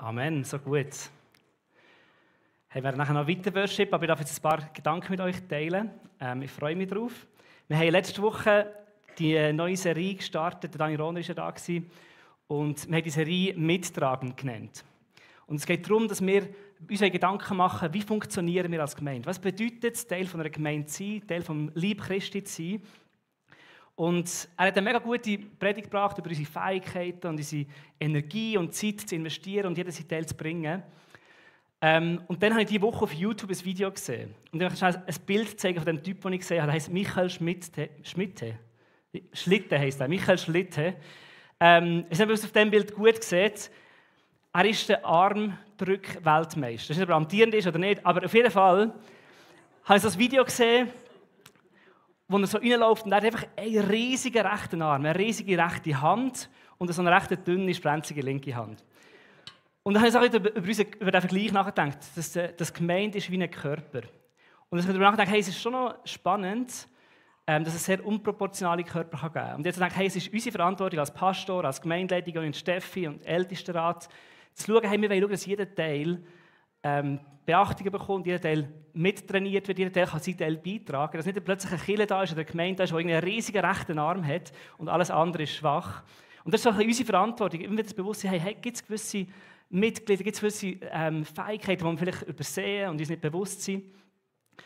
Amen, so gut. Hey, wir werden nachher noch weiter Worship, aber ich darf jetzt ein paar Gedanken mit euch teilen. Ich freue mich drauf. Wir haben letzte Woche die neue Serie gestartet, der Dani Rohner war ja da und wir haben die Serie «Mittragen» genannt. Und es geht darum, dass wir uns Gedanken machen, wie funktionieren wir als Gemeinde? Was bedeutet es, Teil von einer Gemeinde zu sein, Teil vom Leib Christi zu sein? Und er hat eine mega gute Predigt gebracht über unsere Fähigkeiten und unsere Energie und Zeit zu investieren und jeden seinen Teil zu bringen. Und dann habe ich diese Woche auf YouTube ein Video gesehen. Und ich möchte schnell ein Bild zeigen von dem Typ, den ich gesehen habe. Er heisst Michael Schlitte heisst er. Michael Schlitte. Ich weiß nicht, ob ihr es auf diesem Bild gut seht. Er ist der Armdrück-Weltmeister. Ich weiß nicht, ob er amtierend ist oder nicht, aber auf jeden Fall habe ich so ein Video gesehen, wo er so reinläuft und er hat einfach einen riesigen rechten Arm, eine riesige rechte Hand und so eine recht dünne, sprenzige linke Hand. Und dann habe ich über den Vergleich nachgedacht, dass das Gemeinde ist wie ein Körper. Und ich habe darüber nachgedacht, hey, es ist schon noch spannend, dass es sehr unproportionale Körper geben kann. Und jetzt denke ich, hey, es ist unsere Verantwortung als Pastor, als Gemeindeleitung und Steffi und Ältestenrat, zu schauen, hey, wir wollen schauen, dass jeder Teil Beachtung bekommt, jeder Teil mittrainiert wird, jeder Teil kann seinen Teil beitragen. Dass nicht plötzlich eine Kirche da ist oder eine Gemeinde da ist, die einen riesigen rechten Arm hat und alles andere ist schwach. Und das ist auch unsere Verantwortung, immer wieder das Bewusstsein, hey, gibt es gewisse Mitglieder, gibt es gewisse Fähigkeiten, die wir vielleicht übersehen und uns nicht bewusst sind.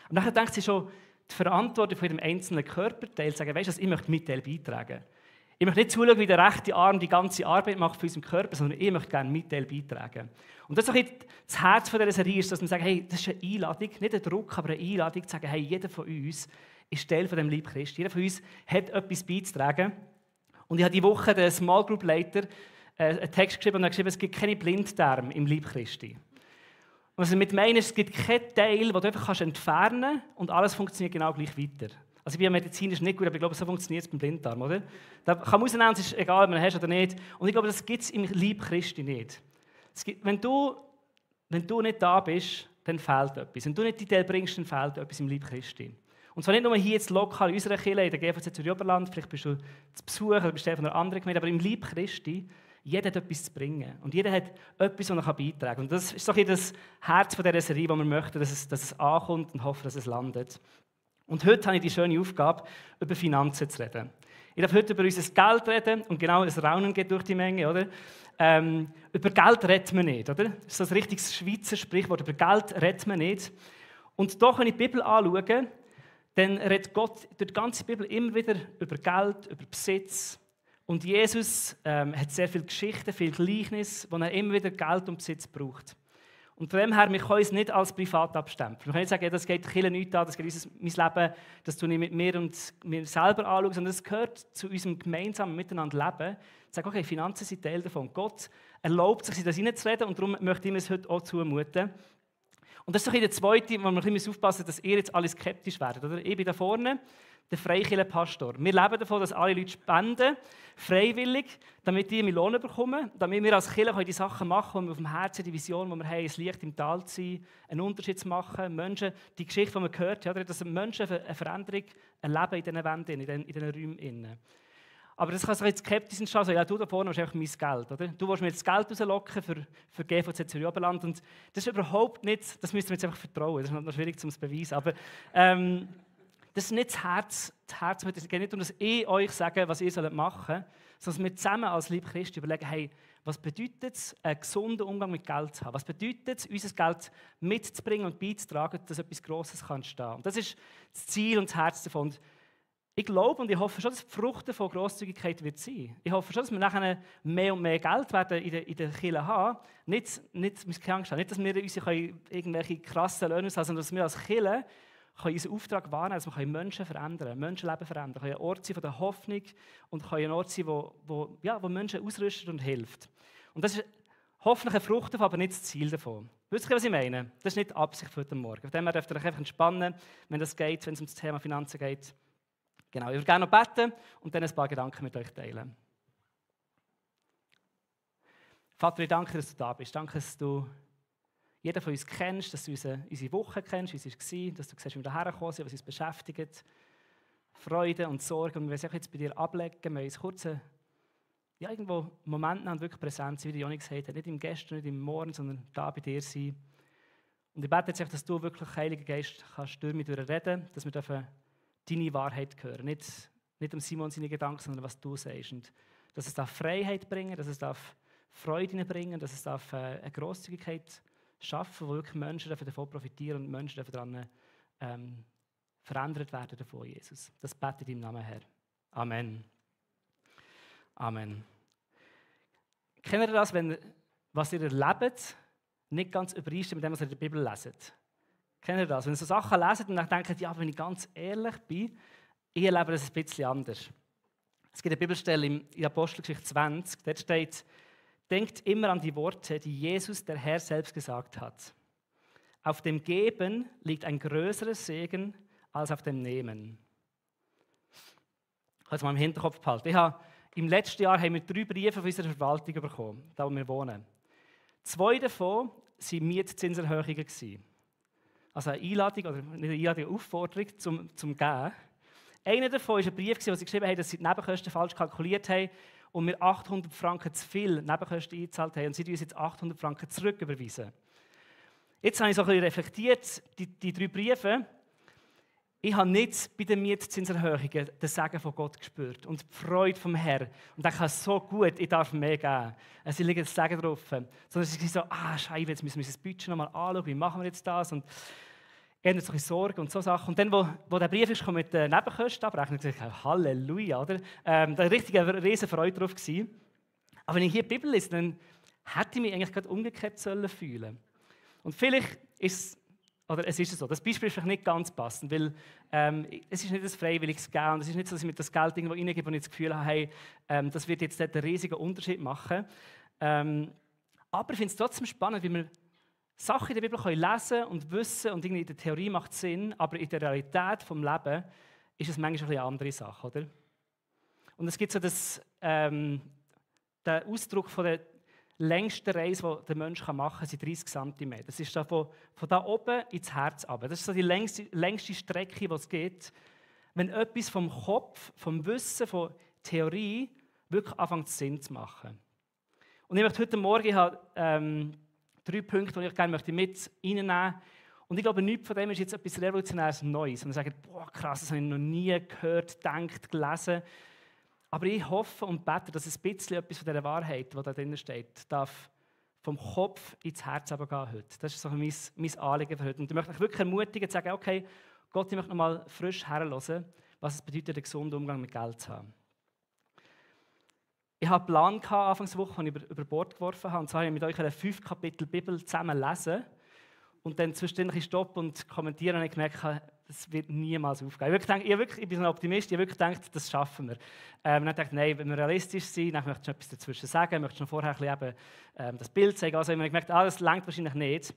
Und dann denkt sie schon, die Verantwortung von jedem einzelnen Körperteil, sagen, weißt du, ich möchte mit Teil beitragen. Ich möchte nicht zuschauen, wie der rechte Arm die ganze Arbeit macht für unseren Körper, sondern ich möchte gerne mit Teil beitragen. Und das ist auch das Herz dieser Serie, dass wir sagen, hey, das ist eine Einladung, nicht ein Druck, aber eine Einladung, zu sagen, hey, jeder von uns ist Teil von dem Leib Christi. Jeder von uns hat etwas beizutragen. Und ich habe diese Woche den Small Group Leiter einen Text geschrieben und er hat geschrieben, es gibt keine Blinddarme im Leib Christi. Und was ich damit meine, ist, es gibt keinen Teil, den du einfach entfernen kannst und alles funktioniert genau gleich weiter. Also ich bin medizinisch nicht gut, aber ich glaube, so funktioniert es beim Blinddarm, oder? Da kann man rausnehmen, es ist egal, ob man ihn hast oder nicht. Und ich glaube, das gibt es im Leib Christi nicht. Wenn du nicht da bist, dann fehlt etwas. Wenn du nicht die Teil bringst, dann fehlt etwas im Leib Christi. Und zwar nicht nur hier jetzt lokal in unserer Kirche, in der GVZ Zürich-Oberland, vielleicht bist du zu Besuch oder bist du von einer anderen Gemeinde, aber im Leib Christi, jeder hat etwas zu bringen. Und jeder hat etwas, was er beitragen kann. Und das ist doch das Herz von dieser Serie, wo wir möchten, dass es ankommt und hoffen, dass es landet. Und heute habe ich die schöne Aufgabe, über Finanzen zu reden. Ich darf heute über unser Geld reden und genau das Raunen geht durch die Menge, oder? Über Geld redet man nicht, oder? Das ist so ein richtiges Schweizer Sprichwort. Über Geld redet man nicht. Und doch, wenn ich die Bibel anschaue, dann redet Gott durch die ganze Bibel immer wieder über Geld, über Besitz. Und Jesus hat sehr viele Geschichten, viele Gleichnisse, wo er immer wieder Geld und Besitz braucht. Und von dem her, wir können es nicht als privat abstempeln. Wir können nicht sagen, ja, das geht der Kirche nichts an, das geht mein Leben, das tue ich mit mir und mir selber anschauen, sondern das gehört zu unserem gemeinsamen Miteinander Leben. Sagen, okay, Finanzen sind Teil davon. Gott erlaubt sich, das hineinzureden und darum möchte ich mir es heute auch zumuten. Und das ist doch der zweite, wo wir ein bisschen aufpassen müssen, dass ihr jetzt alle skeptisch werdet. Oder? Ich bin da vorne, der Freikirchenpastor. Wir leben davon, dass alle Leute spenden, freiwillig, damit die Lohn bekommen, damit wir als Kirche die Sachen machen, die wir auf dem Herzen, die Vision, die wir haben, das Licht im Tal zu sein, einen Unterschied zu machen, Menschen, die Geschichte, die man gehört hat, dass Menschen eine Veränderung erleben in diesen Wänden, in diesen Räumen. Aber das kann sich jetzt skeptisch entstehen, also, ja, du da vorne hast einfach mein Geld, oder? Du willst mir jetzt Geld rauslocken für GVZ Zürich-Oberland und das ist überhaupt nicht, das müsst ihr mir jetzt einfach vertrauen, das ist noch schwierig zu beweisen, aber das ist nicht das Herz. Es geht nicht darum, dass ich euch sage, was ihr machen sollt, sondern dass wir zusammen als Leib Christi überlegen, hey, was bedeutet es, einen gesunden Umgang mit Geld zu haben? Was bedeutet es, unser Geld mitzubringen und beizutragen, dass etwas Grosses entstehen kann? Und das ist das Ziel und das Herz davon. Und ich glaube und ich hoffe schon, dass die Frucht von Grosszügigkeit wird sein. Ich hoffe schon, dass wir nachher mehr und mehr Geld werden in der Kirche haben. Nicht, dass wir uns irgendwelche krassen Löhne aushalten, sondern dass wir als Kirche unseren Auftrag wahrnehmen, dass wir Menschen verändern, Menschenleben verändern, ein Ort sein von der Hoffnung und ein Ort sein, wo Menschen ausrüstet und hilft. Und das ist hoffentlich eine Frucht davon, aber nicht das Ziel davon. Wisst ihr, was ich meine? Das ist nicht die Absicht für heute Morgen. Von dem her dürft ihr euch einfach entspannen, wenn es geht, wenn es um das Thema Finanzen geht. Genau, ich würde gerne noch beten und dann ein paar Gedanken mit euch teilen. Vater, ich danke dir, dass du da bist. Danke, dass du jeden von uns kennst, dass du unsere Woche kennst, wie es war, dass du siehst, wie wir hierher gekommen sind, was uns beschäftigt. Freude und Sorge. Und wir wollen es jetzt bei dir ablegen. Wir wollen uns kurz ja, irgendwo Momente haben, wirklich präsent sein, wie Joni gesagt hat. Nicht im Gestern, nicht im Morgen, sondern da bei dir sein. Und ich bete jetzt, dass du wirklich, Heiliger Geist, kannst durch mich reden, dass wir deine Wahrheit hören. Nicht um Simon seine Gedanken, sondern was du sagst. Und dass es Freiheit bringen darf, dass es Freude bringen darf, dass es eine Grosszügigkeit schaffen, wo wirklich Menschen davon profitieren und Menschen daran verändert werden davon, Jesus. Das bete ich im Namen, Herr. Amen. Amen. Kennt ihr das, wenn was ihr erlebt, nicht ganz übereinstimmt mit dem, was ihr in der Bibel leset? Kennt ihr das? Wenn ihr so Sachen leset und dann denkt, ja, wenn ich ganz ehrlich bin, ich erlebe das ein bisschen anders. Es gibt eine Bibelstelle in Apostelgeschichte 20, dort steht, denkt immer an die Worte, die Jesus, der Herr, selbst gesagt hat. Auf dem Geben liegt ein größerer Segen als auf dem Nehmen. Ich habe es mal im Hinterkopf behalten. Im letzten Jahr haben wir 3 Briefe von unserer Verwaltung bekommen, da wo wir wohnen. 2 davon waren Mietzinserhöhungen. Also eine Einladung, oder nicht eine Einladung, eine Aufforderung zum Geben. Einer davon war ein Brief, wo sie geschrieben haben, dass sie die Nebenkosten falsch kalkuliert haben und wir 800 Franken zu viel Nebenkosten eingezahlt haben und sie uns jetzt 800 Franken zurücküberweisen. Jetzt habe ich so ein bisschen reflektiert, die 3 Briefe. Ich habe nicht bei den Mietzinserhöhungen den Segen von Gott gespürt und die Freude vom Herrn. Und ich dachte, so gut, ich darf mehr geben. Sie liegen das Segen drauf. Sondern sie sind so, Scheiße, jetzt müssen wir das Budget nochmal anschauen, wie machen wir jetzt das? Und ich hatte so ein bisschen Sorgen und so Sachen. Und dann, wo der Brief kam mit den Nebenkosten abrechnung, habe ich gesagt, Halleluja, oder? Da war richtig eine riesen Freude drauf gewesen. Aber wenn ich hier die Bibel lese, dann hätte ich mich eigentlich gerade umgekehrt fühlen sollen. Und vielleicht ist es ist so. Das Beispiel ist vielleicht nicht ganz passend, weil es ist nicht ein freiwilliges Geben und es ist nicht so, dass ich mit das Geld irgendwo reingebe und ich das Gefühl habe, hey, das wird jetzt nicht einen riesigen Unterschied machen. Aber ich finde es trotzdem spannend, wie wir Sachen in der Bibel lesen können und wissen und irgendwie in der Theorie macht es Sinn, aber in der Realität des Lebens ist es manchmal eine andere Sache, oder? Und es gibt so den Ausdruck von der längste Reise, die der Mensch machen kann, sind 30 cm. Das ist von da oben ins Herz runter. Das ist so die längste Strecke, die es gibt. Wenn etwas vom Kopf, vom Wissen, von Theorie wirklich anfängt Sinn zu machen. Und ich möchte heute Morgen 3 Punkte, die ich gerne mit reinnehmen möchte. Und ich glaube, nichts von dem ist jetzt etwas Revolutionäres Neues. Und man sagt, boah, krass, das habe ich noch nie gehört, gedacht, gelesen. Aber ich hoffe und bete, dass ein bisschen etwas von dieser Wahrheit, die da drin steht, darf vom Kopf ins Herz gehen heute. Das ist so mein Anliegen für heute. Und ich möchte euch wirklich ermutigen, zu sagen, okay, Gott, ich möchte noch mal frisch herhören, was es bedeutet, einen gesunden Umgang mit Geld zu haben. Ich hatte einen Plan Anfangswoche, den ich über Bord geworfen habe. Und zwar habe ich mit euch eine 5 Kapitel Bibel zusammen lesen. Und dann zwischendurch stoppen und kommentieren und ich gemerkt, das wird niemals aufgehen. Ich bin so ein Optimist, ich habe wirklich gedacht, das schaffen wir. Dann dachte ich, nein, wenn wir realistisch sind, dann möchte ich noch etwas dazwischen sagen, möchte ich noch vorher ein bisschen das Bild zeigen. Also ich habe gemerkt, das reicht wahrscheinlich nicht.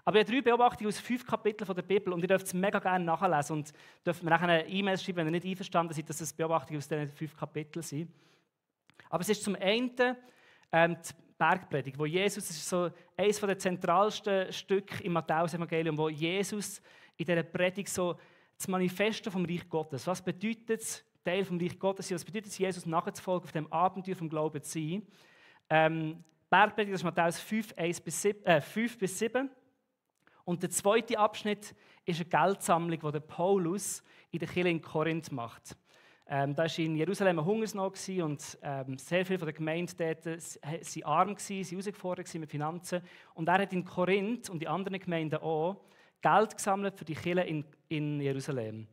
Aber ich habe 3 Beobachtungen aus 5 Kapiteln von der Bibel und ihr dürft es mega gerne nachlesen und dürft mir nachher eine E-Mail schreiben, wenn ihr nicht einverstanden seid, dass es Beobachtungen aus diesen 5 Kapiteln sind. Aber es ist zum einen die Bergpredigt, wo Jesus, das ist so eines der zentralsten Stücke im Matthäus-Evangelium, wo Jesus in dieser Predigt so das Manifesto vom Reich Gottes. Was bedeutet es, Teil vom Reich Gottes sein? Was bedeutet es, Jesus nachzufolgen, auf dem Abenteuer vom Glauben zu sein? Bergpredigt, das ist Matthäus 5 bis 7. Und der zweite Abschnitt ist eine Geldsammlung, die der Paulus in der Kirche in Korinth macht. Da war in Jerusalem eine Hungersnot und sehr viele von der Gemeinde dort waren arm, waren herausgefordert mit Finanzen. Und er hat in Korinth und die anderen Gemeinden auch Geld gesammelt für die Kirche in Jerusalem.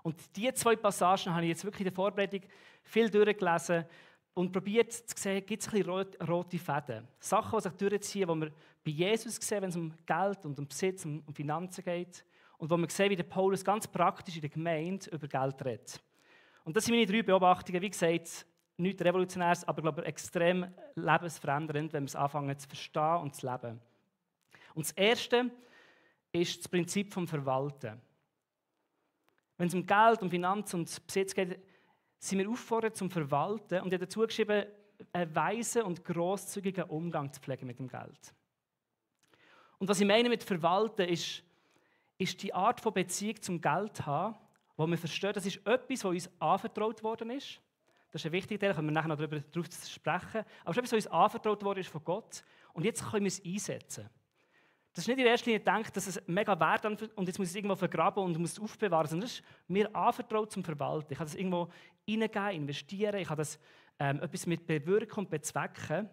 Und diese 2 Passagen habe ich jetzt wirklich in der Vorbereitung viel durchgelesen und probiert zu sehen, gibt es ein bisschen rote Fäden. Sachen, die sich durchziehen, die wir bei Jesus sehen, wenn es um Geld und um Besitz und um Finanzen geht. Und wo wir sehen, wie der Paulus ganz praktisch in der Gemeinde über Geld redet. Und das sind meine 3 Beobachtungen. Wie gesagt, nichts Revolutionäres, aber ich glaube, extrem lebensverändernd, wenn wir es anfangen zu verstehen und zu leben. Und das Erste ist das Prinzip vom Verwalten. Wenn es um Geld, um Finanzen und Besitz geht, sind wir aufgefordert zum Verwalten. Und ich habe dazu geschrieben, einen weisen und grosszügigen Umgang zu pflegen mit dem Geld. Und was ich meine mit Verwalten, ist die Art von Beziehung zum Geld haben, wo wir verstehen, das ist etwas, was uns anvertraut worden ist. Das ist ein wichtiger Teil, da können wir nachher noch darauf sprechen. Aber es ist etwas, was uns anvertraut worden ist von Gott. Und jetzt können wir es einsetzen. Das ist nicht in erster Linie gedacht, dass es mega Wert hat und jetzt muss ich es irgendwo vergraben und muss es aufbewahren, sondern es ist mir anvertraut zum Verwalten. Ich kann das irgendwo reingeben, investieren, ich kann das etwas mit bewirken und bezwecken.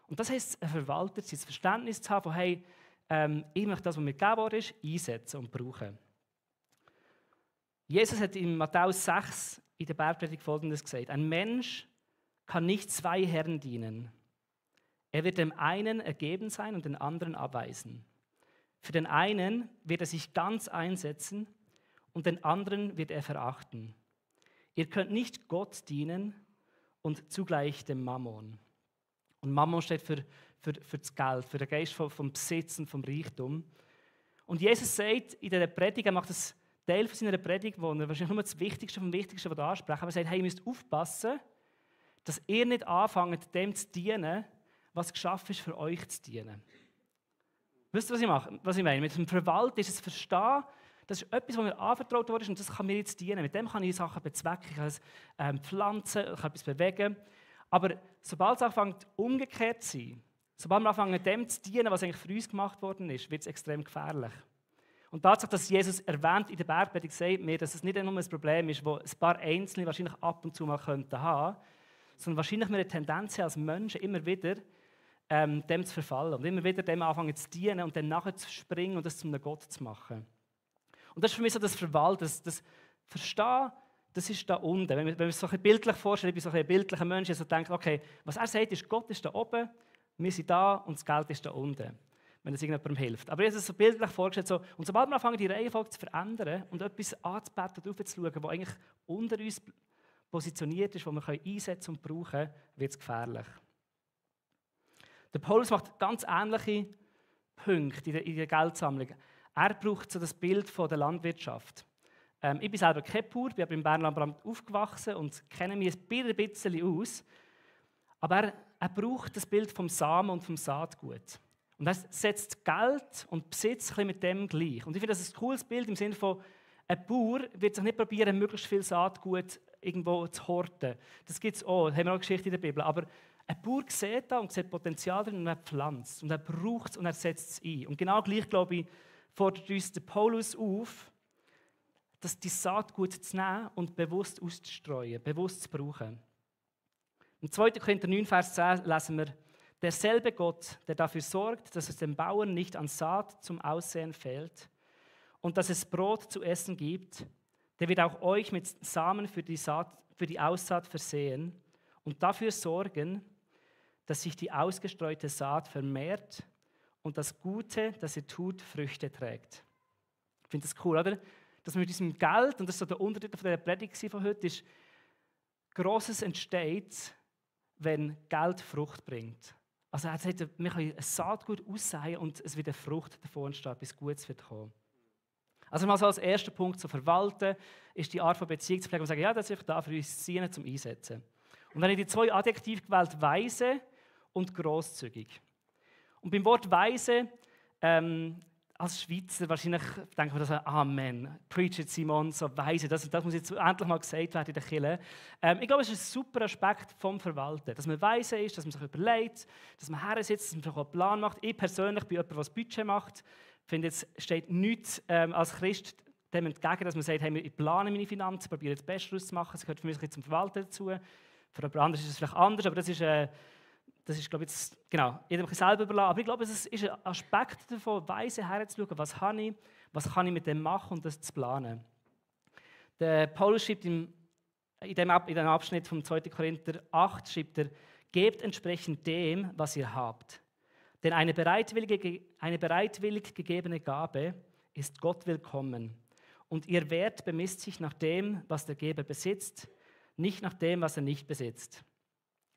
Und das heisst, ein Verwalter, das Verständnis zu haben von, hey, ich möchte das, was mir gegeben worden ist, einsetzen und brauchen. Jesus hat in Matthäus 6 in der Bergpredigt Folgendes gesagt: Ein Mensch kann nicht zwei Herren dienen. Er wird dem einen ergeben sein und den anderen abweisen. Für den einen wird er sich ganz einsetzen und den anderen wird er verachten. Ihr könnt nicht Gott dienen und zugleich dem Mammon. Und Mammon steht für das Geld, für den Geist vom Besitz und vom Reichtum. Und Jesus sagt in dieser Predigt, er macht das Teil von seiner Predigt, wo er wahrscheinlich nur das Wichtigste vom Wichtigsten ansprechen, aber er sagt, hey, ihr müsst aufpassen, dass ihr nicht anfangt, dem zu dienen, was geschaffen ist, für euch zu dienen. Wisst ihr, was ich meine? Mit dem Verwalten ist es Verstehen, das ist etwas, was mir anvertraut worden ist und das kann mir jetzt dienen. Mit dem kann ich Sachen bezwecken, ich kann es pflanzen, ich kann etwas bewegen. Aber sobald es anfängt, umgekehrt zu sein, sobald wir anfangen, dem zu dienen, was eigentlich für uns gemacht worden ist, wird es extrem gefährlich. Und Tatsache, dass Jesus erwähnt in der Bergpredigt, sagt mir, dass es nicht nur ein Problem ist, das ein paar Einzelne wahrscheinlich ab und zu mal haben könnten, sondern wahrscheinlich wir eine Tendenz haben als Menschen immer wieder, dem zu verfallen und immer wieder dem anfangen zu dienen und dann nachher zu springen und das zu einem Gott zu machen. Und das ist für mich so das Verwalten, das Verstehen, das ist da unten. Wenn man es so ein bildlich vorstellt, ich bin so ein bildlicher Mensch, der so denkt, okay, was er sagt, ist, Gott ist da oben, wir sind da und das Geld ist da unten, wenn es irgendjemandem hilft. Aber ich habe es so bildlich vorgestellt, so, und sobald wir anfangen, die Reihenfolge zu verändern und etwas anzubeten und aufzuschauen, was eigentlich unter uns positioniert ist, was wir einsetzen und brauchen können, wird es gefährlich. Der Paulus macht ganz ähnliche Punkte in der Geldsammlung. Er braucht so das Bild von der Landwirtschaft. Ich bin selber kein Bauer, bin aber im Berner aufgewachsen und kenne mich ein bisschen aus. Aber er braucht das Bild vom Samen und vom Saatgut. Und er setzt Geld und Besitz ein bisschen mit dem gleich. Und ich finde, das ist ein cooles Bild im Sinne von, ein Bauer wird sich nicht probieren, möglichst viel Saatgut irgendwo zu horten. Das gibt es auch, das haben wir auch eine Geschichte in der Bibel. Aber ein Bauer sieht da und sieht Potenzial drin und er pflanzt und er braucht es und er setzt es ein. Und genau gleich, glaube ich, fordert uns der Paulus auf, dass die Saatgut zu nehmen und bewusst auszustreuen, bewusst zu brauchen. Im 2. Korinther 9, Vers 10 lesen wir, derselbe Gott, der dafür sorgt, dass es dem Bauern nicht an Saat zum Aussehen fehlt und dass es Brot zu essen gibt, der wird auch euch mit Samen für die Aussaat versehen und dafür sorgen, dass sich die ausgestreute Saat vermehrt und das Gute, das ihr tut, Früchte trägt. Ich finde das cool, oder? Dass wir mit diesem Geld, und das ist so der Untertitel von der Predigt von heute, ist, Grosses entsteht, wenn Geld Frucht bringt. Also er sagt, wir können ein Saatgut aussehen und es wird eine Frucht davon entstehen, bis Gutes wird kommen. Also mal so als erster Punkt zu verwalten, ist die Art von Beziehung zu pflegen und sagen, ja, das ist da für uns zu dienen, zum Einsetzen. Und dann habe ich die 2 Adjektive gewählt, weise und grosszügig. Und beim Wort weise, als Schweizer wahrscheinlich denken wir, dass Amen, preach it Simon, so weise, das muss jetzt endlich mal gesagt werden in der Kirche. Ich glaube, es ist ein super Aspekt vom Verwalten, dass man weise ist, dass man sich überlegt, dass man her sitzt, dass man sich einen Plan macht. Ich persönlich bin jemand, der das Budget macht. Ich finde, es steht nichts als Christ dem entgegen, dass man sagt, hey, ich plane meine Finanzen, probiere das Beste daraus zu machen. Das gehört für mich zum Verwalten dazu. Für jemand anderes ist es vielleicht anders, aber das ist, glaube ich, genau, jedem selber überlassen. Aber ich glaube, es ist ein Aspekt davon, weise herzuschauen, was kann ich mit dem machen und das zu planen. Der Paulus schreibt in dem Abschnitt vom 2. Korinther 8, schreibt er, gebt entsprechend dem, was ihr habt. Denn eine bereitwillig gegebene Gabe ist Gott willkommen. Und ihr Wert bemisst sich nach dem, was der Geber besitzt, nicht nach dem, was er nicht besitzt.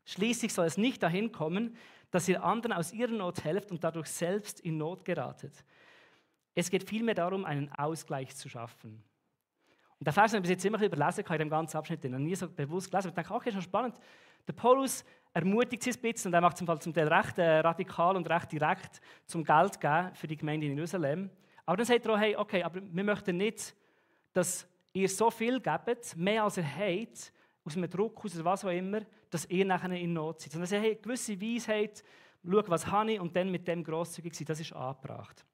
Schließlich soll es nicht dahin kommen, dass ihr anderen aus ihrer Not helft und dadurch selbst in Not geratet. Es geht vielmehr darum, einen Ausgleich zu schaffen. Und der Vers, den ich bis jetzt immer überlesen kann, in dem ganzen Abschnitt, den ich noch nie so bewusst gelesen habe, ich denke, okay, ist schon spannend. Der Paulus ermutigt sie ein bisschen und er macht es zum Teil recht radikal und recht direkt zum Geld geben für die Gemeinde in Jerusalem. Aber dann sagt er auch, hey, okay, aber wir möchten nicht, dass ihr so viel gebt, mehr als ihr habt, aus einem Druck, aus was auch immer, dass ihr nachher in Not seid. Sondern dass ihr eine gewisse Weisheit, schaut, was habe ich und dann mit dem grosszügig sein, das ist angebracht.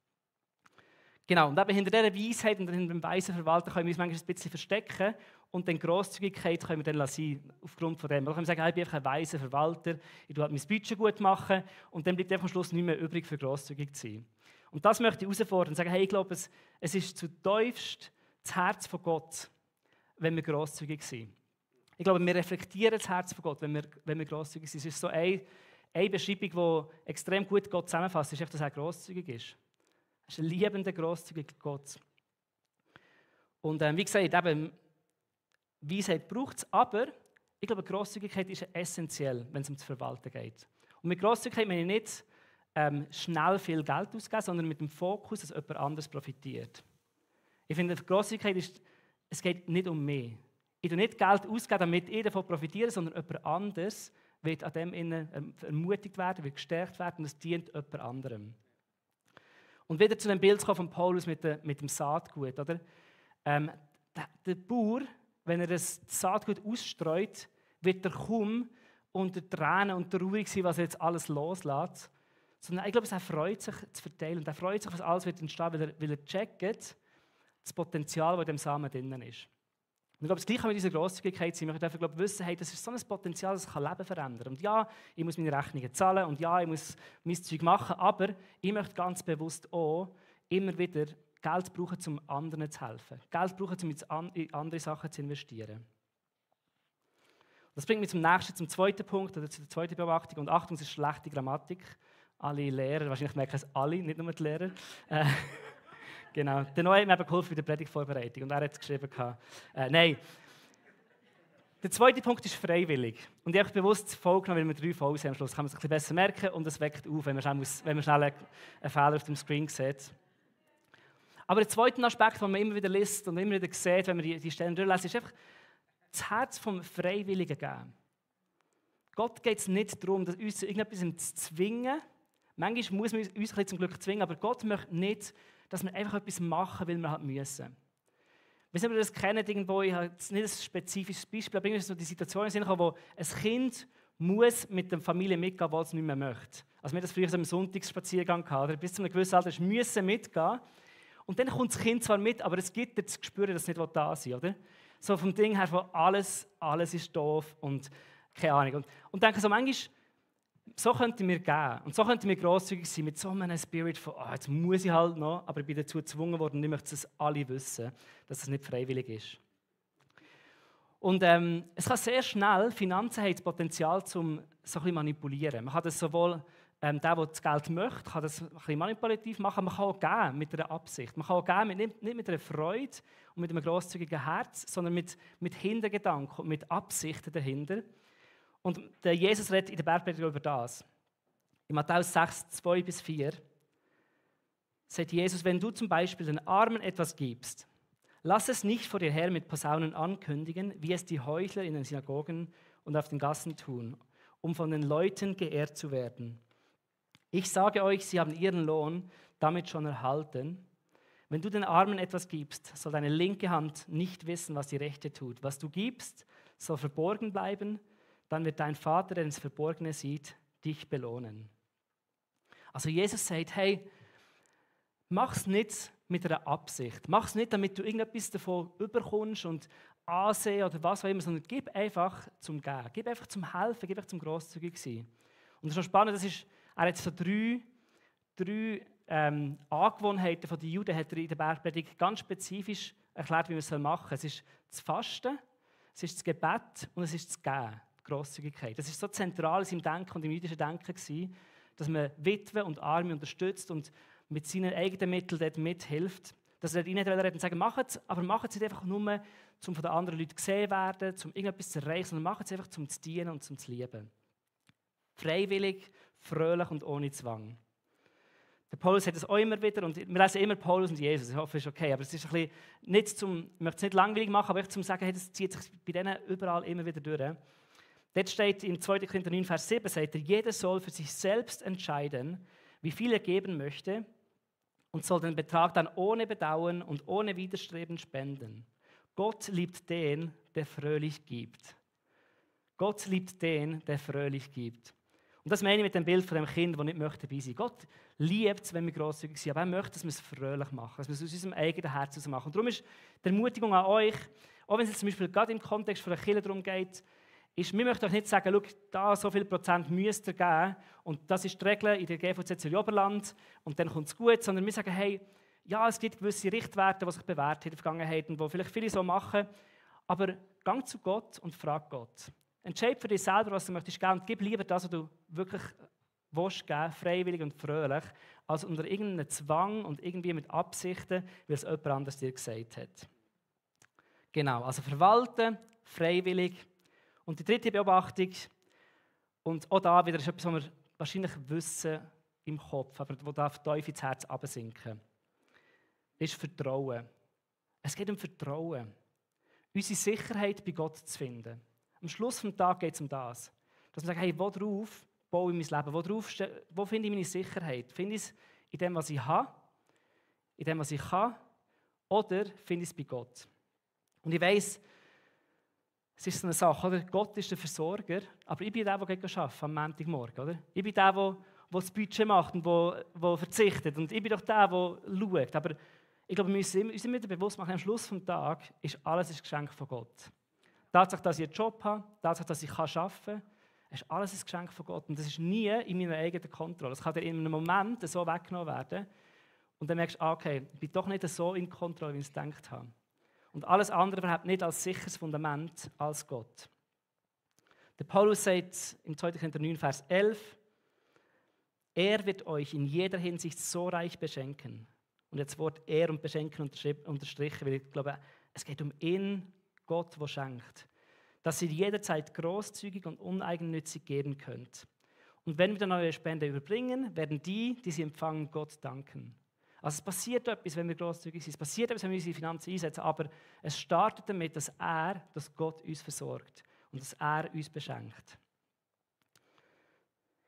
Genau, und eben hinter dieser Weisheit und hinter dem weisen Verwalter können wir uns manchmal ein bisschen verstecken und dann Grosszügigkeit können wir dann sein, aufgrund von dem. Wir können sagen, ich bin einfach ein weiser Verwalter, ich tue halt mein Budget gut machen und dann bleibt einfach am Schluss nicht mehr übrig, für grosszügig zu sein. Und das möchte ich herausfordern und sagen, hey, ich glaube, es ist zutiefst das Herz von Gott, wenn wir grosszügig sind. Ich glaube, wir reflektieren das Herz von Gott, wenn wir grosszügig sind. Es ist so eine Beschreibung, die extrem gut Gott zusammenfasst, ist, dass er grosszügig ist. Er ist ein liebender, grosszügiger Gott. Und wie gesagt, eben, Weisheit braucht es, aber ich glaube, Grosszügigkeit ist essentiell, wenn es um das Verwalten geht. Und mit Grosszügigkeit meine ich nicht schnell viel Geld ausgeben, sondern mit dem Fokus, dass jemand anderes profitiert. Ich finde, Grosszügigkeit ist, es geht nicht um mich. Ich tue nicht Geld ausgeben, damit ich davon profitiere, sondern jemand anderes wird an dem ermutigt werden, wird gestärkt werden und es dient jemand anderem. Und wieder zu dem Bild von Paulus mit dem Saatgut. Oder? Der Bauer, wenn er das Saatgut ausstreut, wird er kaum unter Tränen und traurig sein, was er jetzt alles loslässt. Sondern ich glaube, er freut sich zu verteilen und er freut sich, was alles wird entstehen, weil er checkt das Potenzial, das in dem Samen drin ist. Und ich glaube, das Gleiche mit dieser Grosszügigkeit sein. Wir dürfen wissen, hey, das ist so ein Potenzial, das kann Leben verändern. Und ja, ich muss meine Rechnungen zahlen und ja, ich muss mein Zeug machen, aber ich möchte ganz bewusst auch immer wieder Geld brauchen, um anderen zu helfen. Geld brauchen, um in andere Sachen zu investieren. Das bringt mich zum zweiten Punkt, oder zur zweiten Beobachtung. Und Achtung, es ist schlechte Grammatik. Alle Lehrer, wahrscheinlich merken es alle, nicht nur die Lehrer. Genau. Der Noah hat mir geholfen bei der Predigtvorbereitung und er hat es geschrieben. Nein. Der zweite Punkt ist freiwillig. Und ich habe bewusst vorgenommen, weil wir 3 Folgen haben am Schluss. Kann man sich ein bisschen besser merken und es weckt auf, wenn man schnell einen Fehler auf dem Screen sieht. Aber der zweite Aspekt, den man immer wieder liest und immer wieder sieht, wenn man die Stellen durchlässt, ist einfach das Herz vom Freiwilligen geben. Gott geht es nicht darum, dass uns irgendetwas zu zwingen. Manchmal muss man uns ein bisschen zum Glück zwingen, aber Gott möchte nicht, dass wir einfach etwas machen, weil wir halt müssen. Wenn ihr das kennt, irgendwo, ich habe jetzt nicht ein spezifisches Beispiel, aber irgendwie so die Situation sind, wo ein Kind muss mit der Familie mitgehen, weil es nicht mehr möchte. Also wir hatten das früher so einen Sonntagsspaziergang gehabt, oder bis zu einem gewissen Alter müssen mitgehen. Und dann kommt das Kind zwar mit, aber es gibt dir das Gespür, dass es nicht da sein will, oder? So vom Ding her, von alles ist doof und keine Ahnung. Und denke so, manchmal, so könnten wir gehen und so könnten wir grosszügig sein mit so einem Spirit von, jetzt muss ich halt noch, aber ich bin dazu gezwungen worden und ich möchte es alle wissen, dass es nicht freiwillig ist. Und es kann sehr schnell, Finanzen haben das Potenzial, zum so ein bisschen manipulieren. Man kann das sowohl, der das Geld möchte, kann das ein bisschen manipulativ machen, man kann auch geben mit einer Absicht. Man kann auch geben nicht mit einer Freude und mit einem grosszügigen Herz, sondern mit Hintergedanken und mit Absichten dahinter. Und der Jesus redet in der Bergpredigt über das. In Matthäus 6, 2-4 sagt Jesus, wenn du zum Beispiel den Armen etwas gibst, lass es nicht vor dir her mit Posaunen ankündigen, wie es die Heuchler in den Synagogen und auf den Gassen tun, um von den Leuten geehrt zu werden. Ich sage euch, sie haben ihren Lohn damit schon erhalten. Wenn du den Armen etwas gibst, soll deine linke Hand nicht wissen, was die rechte tut. Was du gibst, soll verborgen bleiben, dann wird dein Vater, der ins Verborgene sieht, dich belohnen. Also Jesus sagt, hey, mach's nicht mit einer Absicht. Mach's nicht, damit du irgendetwas davon überkommst und Ansehen oder was auch immer, sondern gib einfach zum Geben. Gib einfach zum Helfen, gib einfach zum grosszügig sein. Und das ist schon spannend, er hat so drei Angewohnheiten von den Juden hat er in der Bergpredigt ganz spezifisch erklärt, wie man es machen soll. Es ist das Fasten, es ist das Gebet und es ist das Geben. Grosszügigkeit. Das ist so zentral in seinem Denken und im jüdischen Denken gewesen, dass man Witwen und Arme unterstützt und mit seinen eigenen Mitteln dort mithilft. Dass er ihnen nicht und sagen, macht es, aber macht es nicht einfach nur, um von den anderen Leuten gesehen werden, um irgendetwas zu erreichen, sondern macht es einfach, um zu dienen und zum zu lieben. Freiwillig, fröhlich und ohne Zwang. Der Paulus hat es auch immer wieder, und wir lesen immer Paulus und Jesus, ich hoffe, es ist okay, aber es ist ein bisschen nicht ich möchte es nicht langweilig machen, aber echt zum sagen, hey, das zieht sich bei denen überall immer wieder durch. Dort steht in 2. Korinther 9, Vers 7, sagt er, jeder soll für sich selbst entscheiden, wie viel er geben möchte und soll den Betrag dann ohne Bedauern und ohne Widerstreben spenden. Gott liebt den, der fröhlich gibt. Gott liebt den, der fröhlich gibt. Und das meine ich mit dem Bild von dem Kind, das nicht möchte dabei sein. Gott liebt es, wenn wir grosszügig sind, aber er möchte, dass wir es fröhlich machen, dass wir es aus unserem eigenen Herz heraus machen. Und darum ist die Ermutigung an euch, auch wenn es jetzt zum Beispiel gerade im Kontext von der Kirche darum geht, ist, wir möchten euch nicht sagen, schau, da so viel Prozent müsst ihr geben und das ist die Regel in der GVZ Zürich-Oberland und dann kommt es gut, sondern wir sagen, hey, ja, es gibt gewisse Richtwerte, die sich bewährt haben in der Vergangenheit und die vielleicht viele so machen, aber gang zu Gott und frag Gott. Entscheid für dich selber, was du möchtest geben und gib lieber das, was du wirklich willst geben, freiwillig und fröhlich, als unter irgendeinem Zwang und irgendwie mit Absichten, weil es jemand anderes dir gesagt hat. Genau, also verwalten, freiwillig. Und die dritte Beobachtung, und auch da wieder ist etwas, was wir wahrscheinlich wissen im Kopf, aber wo darf tief ins Herz absinken, ist Vertrauen. Es geht um Vertrauen. Unsere Sicherheit bei Gott zu finden. Am Schluss des Tages geht es um das. Dass wir sagen, hey, worauf baue ich mein Leben? Wo finde ich meine Sicherheit? Finde ich es in dem, was ich habe? In dem, was ich kann? Oder finde ich es bei Gott? Und ich weiss, es ist so eine Sache, oder? Gott ist der Versorger, aber ich bin der, der arbeitet am Montagmorgen. Oder? Ich bin der, der das Budget macht und der verzichtet. Und ich bin doch der, der schaut. Aber ich glaube, wir müssen uns immer bewusst machen, am Schluss des Tages ist alles ein Geschenk von Gott. Die Tatsache, dass ich einen Job habe, die Tatsache, dass ich arbeiten kann, ist alles ein Geschenk von Gott. Und das ist nie in meiner eigenen Kontrolle. Es kann dir in einem Moment so weggenommen werden. Und dann merkst du, okay, ich bin doch nicht so in Kontrolle, wie ich es gedacht habe. Und alles andere überhaupt nicht als sicheres Fundament als Gott. Der Paulus sagt im 2. Korinther 9, Vers 11, er wird euch in jeder Hinsicht so reich beschenken. Und jetzt das Wort er und beschenken unterstrichen, weil ich glaube, es geht um ihn, Gott, der schenkt. Dass ihr jederzeit großzügig und uneigennützig geben könnt. Und wenn wir dann eure Spende überbringen, werden die sie empfangen, Gott danken. Also es passiert etwas, wenn wir großzügig sind. Es passiert etwas, wenn wir unsere Finanzen einsetzen. Aber es startet damit, dass Gott uns versorgt und dass er uns beschenkt.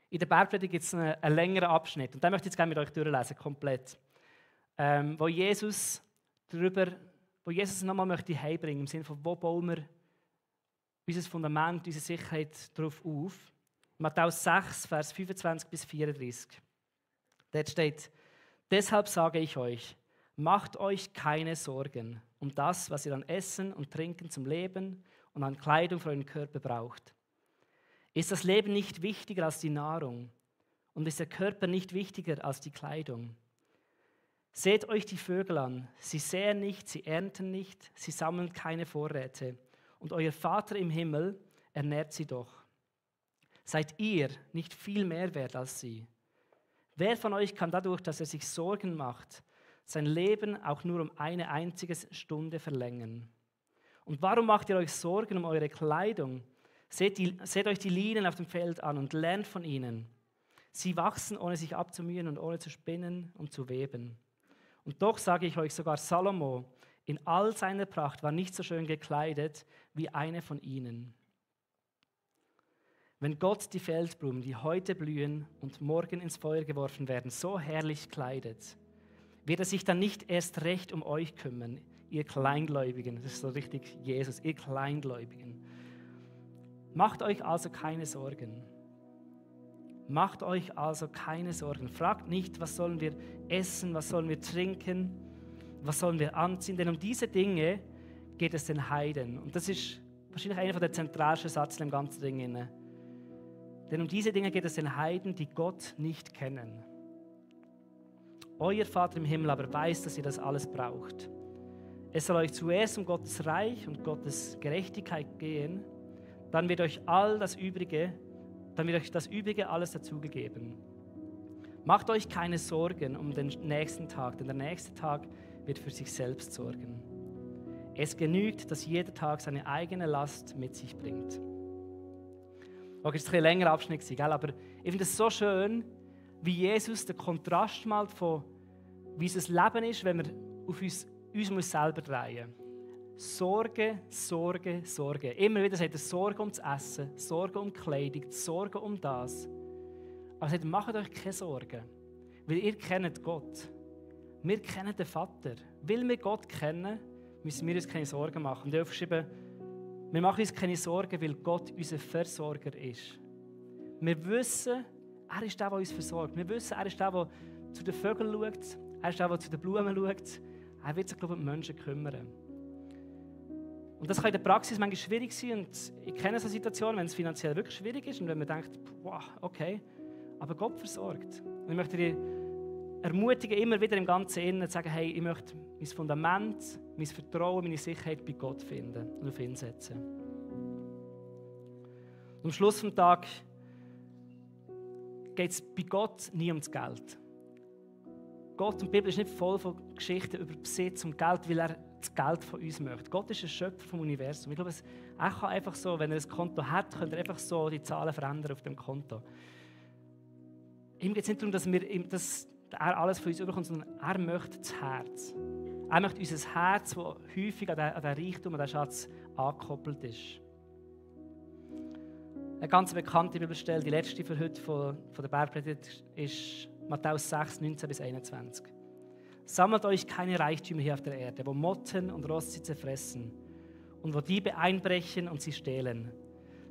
In der Bergpredigt gibt es einen längeren Abschnitt. Und den möchte ich jetzt gerne mit euch durchlesen, komplett. Wo Jesus nochmal möchte heimbringen, im Sinne von, wo bauen wir unser Fundament, unsere Sicherheit darauf auf. Matthäus 6, Vers 25 bis 34. Dort steht, deshalb sage ich euch, macht euch keine Sorgen um das, was ihr an Essen und Trinken zum Leben und an Kleidung für euren Körper braucht. Ist das Leben nicht wichtiger als die Nahrung? Und ist der Körper nicht wichtiger als die Kleidung? Seht euch die Vögel an. Sie säen nicht, sie ernten nicht, sie sammeln keine Vorräte. Und euer Vater im Himmel ernährt sie doch. Seid ihr nicht viel mehr wert als sie? Wer von euch kann dadurch, dass er sich Sorgen macht, sein Leben auch nur um eine einzige Stunde verlängern? Und warum macht ihr euch Sorgen um eure Kleidung? Seht euch die Lilien auf dem Feld an und lernt von ihnen. Sie wachsen, ohne sich abzumühen und ohne zu spinnen und zu weben. Und doch sage ich euch, sogar Salomo in all seiner Pracht war nicht so schön gekleidet wie eine von ihnen. Wenn Gott die Feldblumen, die heute blühen und morgen ins Feuer geworfen werden, so herrlich kleidet, wird er sich dann nicht erst recht um euch kümmern, ihr Kleingläubigen. Das ist so richtig Jesus, ihr Kleingläubigen. Macht euch also keine Sorgen. Macht euch also keine Sorgen. Fragt nicht, was sollen wir essen, was sollen wir trinken, was sollen wir anziehen. Denn um diese Dinge geht es den Heiden. Und das ist wahrscheinlich einer der zentralsten Sätze im ganzen Ding. Denn um diese Dinge geht es den Heiden, die Gott nicht kennen. Euer Vater im Himmel aber weiß, dass ihr das alles braucht. Es soll euch zuerst um Gottes Reich und Gottes Gerechtigkeit gehen, dann wird euch das Übrige alles dazugegeben. Macht euch keine Sorgen um den nächsten Tag, denn der nächste Tag wird für sich selbst sorgen. Es genügt, dass jeder Tag seine eigene Last mit sich bringt. Okay, das war ein längerer Abschnitt, gell? Aber ich finde es so schön, wie Jesus den Kontrast malt von wie es ein Leben ist, wenn wir auf uns selber drehen. Sorge, Sorge, Sorge. Immer wieder sagt er Sorge um das Essen, Sorge um die Kleidung, Sorge um das. Aber er sagt, macht euch keine Sorgen, weil ihr kennt Gott. Wir kennen den Vater. Weil wir Gott kennen, müssen wir uns keine Sorgen machen. Und ich habe aufgeschrieben, Wir machen uns keine Sorgen, weil Gott unser Versorger ist. Wir wissen, er ist der, der uns versorgt. Wir wissen, er ist der, der zu den Vögeln schaut. Er ist der, der zu den Blumen schaut. Er wird sich, glaube ich, um die Menschen kümmern. Und das kann in der Praxis manchmal schwierig sein. Und ich kenne so Situationen, wenn es finanziell wirklich schwierig ist und wenn man denkt, wow, okay, aber Gott versorgt. Und ich möchte dich ermutigen, immer wieder im ganzen Innen zu sagen, hey, ich möchte mein Fundament, mein Vertrauen, meine Sicherheit bei Gott finden und auf ihn setzen. Und am Schluss des Tages geht es bei Gott nie ums Geld. Gott und die Bibel ist nicht voll von Geschichten über Besitz und Geld, weil er das Geld von uns möchte. Gott ist ein Schöpfer vom Universum. Ich glaube, er kann einfach so, wenn er ein Konto hat, könnte er einfach so die Zahlen verändern auf dem Konto. Ihm geht es nicht darum, dass er alles von uns überkommt, sondern er möchte das Herz. Er möchte unser Herz, das häufig an den Reichtum, an den Schatz angekoppelt ist. Eine ganz bekannte Bibelstelle, die letzte für heute von der Bergpredigt, ist Matthäus 6, 19 bis 21. Sammelt euch keine Reichtümer hier auf der Erde, wo Motten und Rost sie zerfressen und wo Diebe einbrechen und sie stehlen.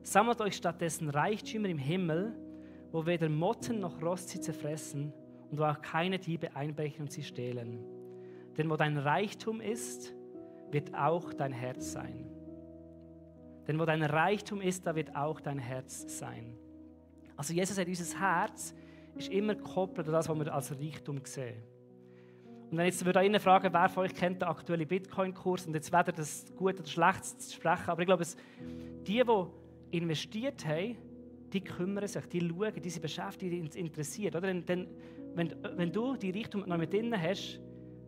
Sammelt euch stattdessen Reichtümer im Himmel, wo weder Motten noch Rost sie zerfressen und wo auch keine Diebe einbrechen und sie stehlen. Denn wo dein Reichtum ist, wird auch dein Herz sein. Denn wo dein Reichtum ist, da wird auch dein Herz sein. Also Jesus sagt, unser Herz ist immer gekoppelt an das, was wir als Reichtum sehen. Und wenn jetzt würde ich fragen, wer von euch kennt den aktuellen Bitcoin-Kurs und jetzt weder das Gute oder Schlechte zu sprechen, aber ich glaube, die investiert haben, die kümmern sich, die schauen, die sind beschäftigt, die sind interessiert. Oder? Denn, wenn du die Reichtum noch mit drin hast,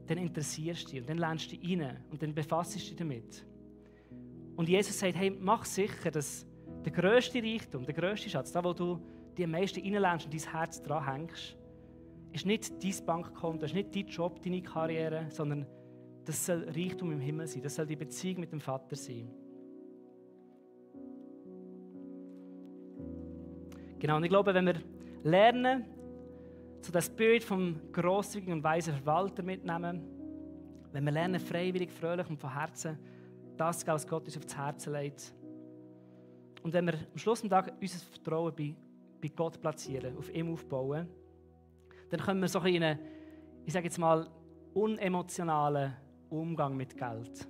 dann interessierst du dich und dann lernst du dich rein und dann befasst du dich damit. Und Jesus sagt, hey, mach sicher, dass der grösste Reichtum, der grösste Schatz, da wo du die am meisten reinlernst und dein Herz dran hängst, ist nicht dein Bankkonto, ist nicht dein Job, deine Karriere, sondern das soll Reichtum im Himmel sein, das soll die Beziehung mit dem Vater sein. Genau, und ich glaube, wenn wir lernen, so das Bild vom grosszügigen und weisen Verwalter mitnehmen, wenn wir lernen, freiwillig, fröhlich und von Herzen das zu geben, was Gott uns aufs Herz legt, und wenn wir am Schluss des Tages unser Vertrauen bei Gott platzieren, auf ihm aufbauen, dann können wir so in einen, ich sage jetzt mal, unemotionalen Umgang mit Geld.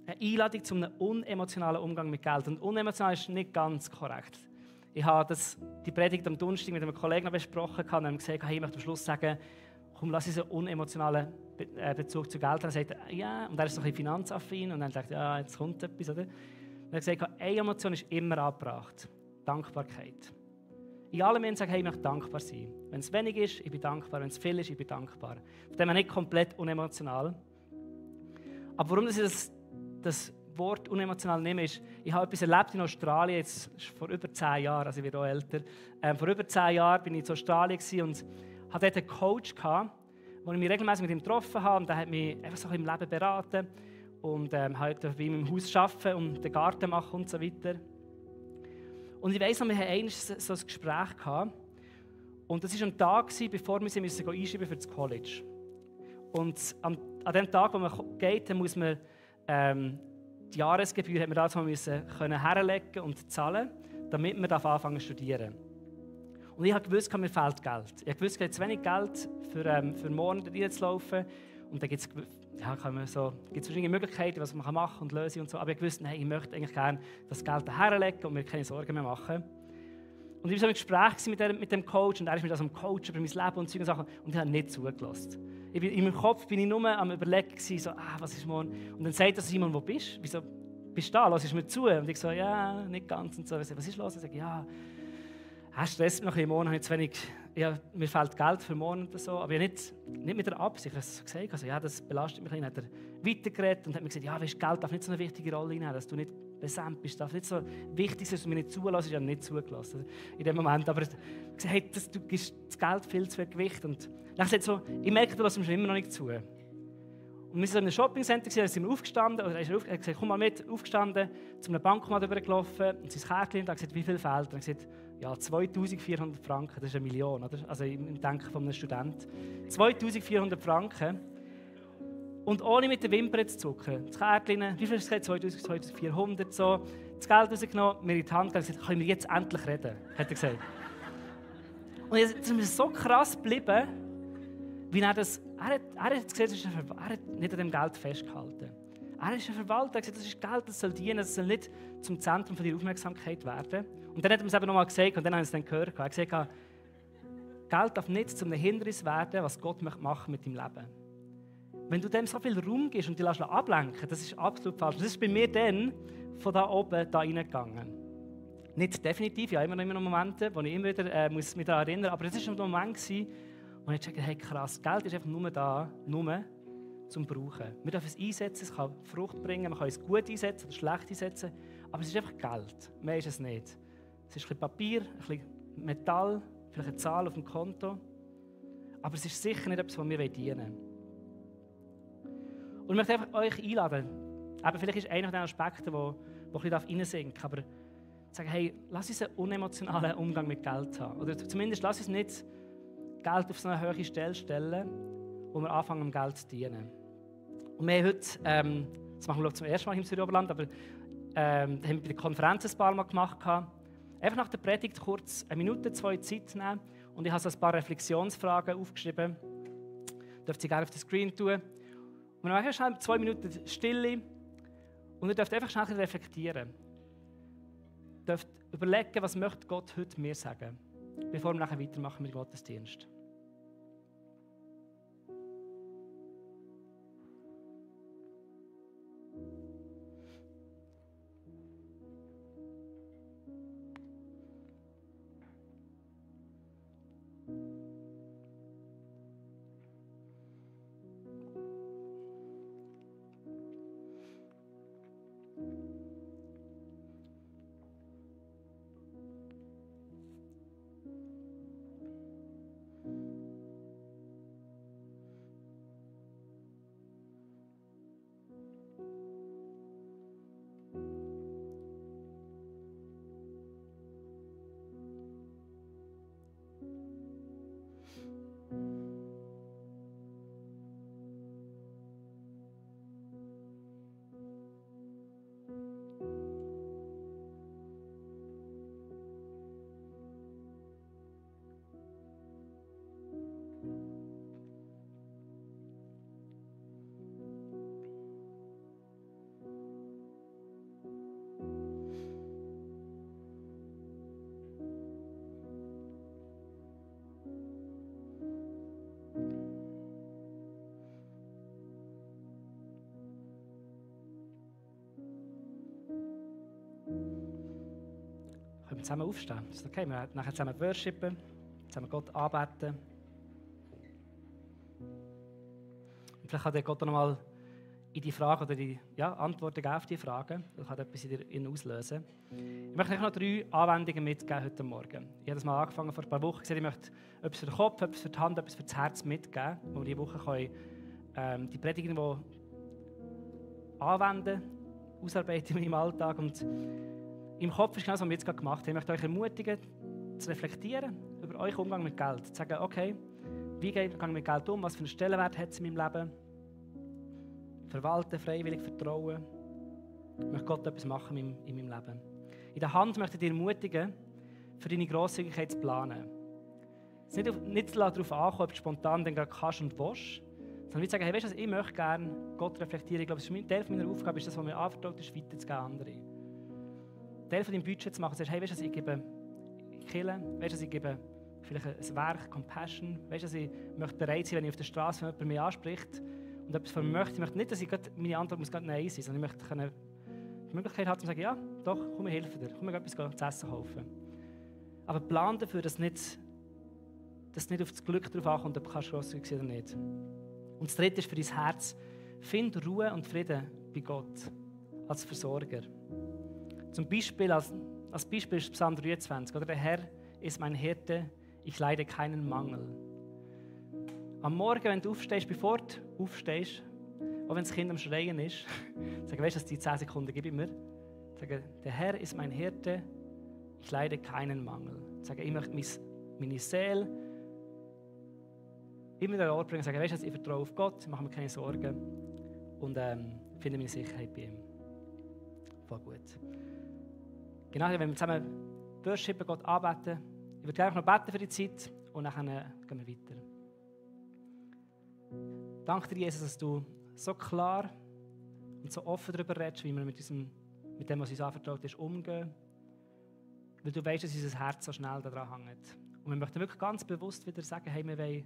Eine Einladung zu einem unemotionalen Umgang mit Geld. Und unemotional ist nicht ganz korrekt. Ich habe die Predigt am Donnerstag mit einem Kollegen besprochen und habe gesagt, hey, ich möchte am Schluss sagen, komm, lass uns einen unemotionalen Bezug zu Geld haben. Er sagt, ja, und er ist so ein bisschen finanzaffin und dann sagt ja, jetzt kommt etwas, oder? Und er hat gesagt, eine Emotion ist immer angebracht. Dankbarkeit. In allem Menschen sagen, hey, ich möchte dankbar sein. Wenn es wenig ist, ich bin dankbar. Wenn es viel ist, ich bin dankbar. Von dem her nicht komplett unemotional. Aber warum ich das Wort unemotional nehme, ist, ich habe etwas erlebt in Australien, jetzt vor über 10 Jahren, also ich werde auch älter. Vor über 10 Jahren war ich in Australien und hatte dort einen Coach, wo ich mich regelmäßig mit ihm getroffen habe. Und der hat mich einfach so im Leben beraten und halt bei ihm im Haus arbeiten und den Garten machen und so weiter. Und ich weiss noch, wir hatten einmal so ein Gespräch gehabt. Und das war ein Tag, bevor wir sie einschreiben für das College. Und an dem Tag, wo man geht, dann muss man die Jahresgebühr hat man dazu herlegen und zahlen, damit man anfangen zu studieren. Und ich wusste, mir fehlt Geld. Ich wusste, es gibt zu wenig Geld für morgen reinzulaufen. Und dann gibt es verschiedene Möglichkeiten, was man machen kann und lösen und so. Aber ich wusste, nein, ich möchte eigentlich gerne das Geld herlegen und mir keine Sorgen mehr machen. Und ich war so im Gespräch mit dem Coach und er ist mir das am Coach über mein Leben und solche Sachen. Und ich habe nicht zugelassen. In meinem Kopf bin ich nur am Überlegen, so, was ist morgen? Und dann sagt er, Simon, wo bist du? Wieso bist du da? Hörst du mir zu? Und ich so, ja, nicht ganz. Und so. Ich so, was ist los? Ich sage, ja, stresst mich noch ein bisschen. Morgen habe ich zu wenig, mir fehlt Geld für morgen oder so. Aber nicht mit der Absicht. Ich habe es gesagt, also, ja, das belastet mich ein bisschen. Dann hat er weitergeredet und hat mir gesagt, ja, weißt, Geld darf nicht so eine wichtige Rolle nehmen, dass du nicht besämt bist. Darf nicht so wichtig sein, dass du mich nicht zulässt. Ich habe nicht zugelassen in dem Moment. Aber er hat gesagt, hey, du gibst das Geld viel zu viel Gewicht. Und dann sagt so, ich merke, du lässt mir immer noch nicht zu. Und wir waren in einem Shoppingcenter, da sind wir aufgestanden, oder er hat gesagt, komm mal mit, aufgestanden, zu einem Bankautomat rübergelaufen und sein Kärtchen und hat gesagt, wie viel fehlt? Er hat gesagt, ja, 2400 Franken, das ist 1 Million, oder? Also im Denken von einem Student. 2400 Franken. Und ohne mit den Wimpern zu zucken. Das Kärtchen, wie viel ist es? 2000, 2400, so. Das Geld rausgenommen, mir in die Hand gegeben und gesagt, können wir jetzt endlich reden, hat er gesagt. Und jetzt ist mir so krass geblieben, wie er das, er hat gesehen, er hat nicht an dem Geld festgehalten. Er ist ein Verwalter, er hat gesagt, das ist Geld, das soll dienen, das soll nicht zum Zentrum von deiner Aufmerksamkeit werden. Und dann hat er mir es eben nochmal gesagt, und dann habe ich es dann gehört. Er hat gesagt, Geld darf nicht zu einem Hindernis werden, was Gott machen mit deinem Leben. Wenn du dem so viel Raum gibst und dich ablenken, das ist absolut falsch. Das ist bei mir dann von da oben da reingegangen. Nicht definitiv, ja, immer noch Momente, wo ich immer wieder mich daran erinnern muss, aber es war ein Moment, wo ich dachte, hey krass, Geld ist einfach nur da, nur zum Brauchen. Wir dürfen es einsetzen, es kann Frucht bringen, man kann es gut einsetzen oder schlecht einsetzen, aber es ist einfach Geld, mehr ist es nicht. Es ist ein bisschen Papier, ein bisschen Metall, vielleicht eine Zahl auf dem Konto, aber es ist sicher nicht etwas, was wir dienen wollen. Und ich möchte einfach euch einladen, eben vielleicht ist einer von den Aspekten, der ein bisschen reinsinken darf, aber sagen, hey, lass uns einen unemotionalen Umgang mit Geld haben. Oder zumindest lass uns nicht Geld auf so eine hohe Stelle stellen, wo wir anfangen, um Geld zu dienen. Und wir haben heute, das machen wir zum ersten Mal im Südoberland, aber haben wir bei der Konferenz ein paar Mal gemacht. Einfach nach der Predigt kurz 1 Minute, 2 Zeit nehmen und ich habe so ein paar Reflexionsfragen aufgeschrieben. Dürft ihr gerne auf den Screen tun. Und dann schnell 2 Minuten Stille und ihr dürft einfach schnell reflektieren. Ihr dürft überlegen, was möchte Gott heute mir sagen, bevor wir nachher weitermachen mit dem Gottesdienst. Können wir zusammen aufstehen? Ist das okay? Wir nachher zusammen worshipen, zusammen Gott anbeten. Und vielleicht kann der Gott auch noch mal in die Frage oder die Antworten auf die Fragen. Das kann etwas in dir auslösen. Ich möchte euch noch 3 Anwendungen mitgeben heute Morgen. Ich habe das mal angefangen vor ein paar Wochen. Ich möchte etwas für den Kopf, etwas für die Hand, etwas für das Herz mitgeben, wo wir diese Woche können, die Predigten anwenden, ausarbeiten in meinem Alltag. Und im Kopf ist genau das, was wir jetzt gerade gemacht haben. Ich möchte euch ermutigen, zu reflektieren über euren Umgang mit Geld. Zu sagen, okay, wie gehe ich mit Geld um? Was für einen Stellenwert hat es in meinem Leben? Verwalten, freiwillig, vertrauen. Ich möchte Gott etwas machen in meinem Leben. In der Hand möchte ich dich ermutigen, für deine Grosszügigkeit zu planen. Es nicht darauf ankommen, ob du spontan dann gerade kannst und willst, sondern wie zu sagen, hey, weißt du was, ich möchte gerne Gott reflektieren. Ich glaube, Teil meiner Aufgabe ist das, was mir anvertraut ist, weiterzugeben an andere. Teil von deinem Budget zu machen, sagst, hey, weißt du, ich gebe Kirche, weißt du, ich gebe vielleicht ein Werk, Compassion, weißt du, ich möchte bereit sein, wenn ich auf der Straße jemand mich anspricht und etwas von mir möchte. Ich möchte nicht, dass meine Antwort muss Nein sein, sondern ich möchte die Möglichkeit haben, zu sagen, ja, doch, komm, ich helfe dir, komm, mir etwas zu essen kaufen. Aber plan dafür, dass nicht auf das Glück drauf ankommt, ob du grosszügig sein oder nicht. Und das Dritte ist für dein Herz, find Ruhe und Frieden bei Gott als Versorger. Zum Beispiel, als Beispiel ist Psalm 23, oder? Der Herr ist mein Hirte, ich leide keinen Mangel. Am Morgen, wenn du aufstehst, bevor du aufstehst, auch wenn das Kind am Schreien ist, sag, weißt du, die 10 Sekunden gebe ich mir. Sag, der Herr ist mein Hirte, ich leide keinen Mangel. Sag, ich möchte meine Seele immer wieder an Ort bringen und sagen, weißt du, ich vertraue auf Gott, ich mache mir keine Sorgen und finde meine Sicherheit bei ihm. Voll gut. Genau, wenn wir zusammen worshipen, Gott anbeten, ich würde gerne noch beten für die Zeit und dann gehen wir weiter. Danke dir, Jesus, dass du so klar und so offen darüber redest, wie wir mit dem, was uns anvertraut ist, umgehen. Weil du weißt, dass unser Herz so schnell daran hängt. Und wir möchten wirklich ganz bewusst wieder sagen, hey, wir wollen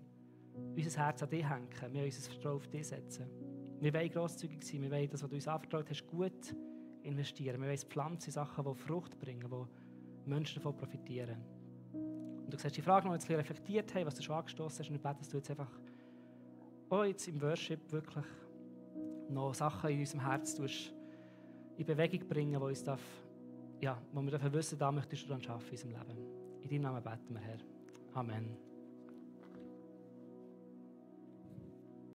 unser Herz an dich hängen. Wir wollen unser Vertrauen auf dich setzen. Wir wollen grosszügig sein. Wir wollen das, was du uns anvertraut hast, gut investieren. Wir wollen es pflanzen in Sachen, die Frucht bringen, wo Menschen davon profitieren. Und du siehst die Frage noch jetzt ein bisschen reflektiert haben, was du schon angestoßen hast. Und ich bete, dass du jetzt einfach auch jetzt im Worship wirklich noch Sachen in unserem Herz in Bewegung bringen, wo uns wo wir dafür wissen, da möchtest du dann schaffen in unserem Leben. In deinem Namen beten wir, Herr. Amen.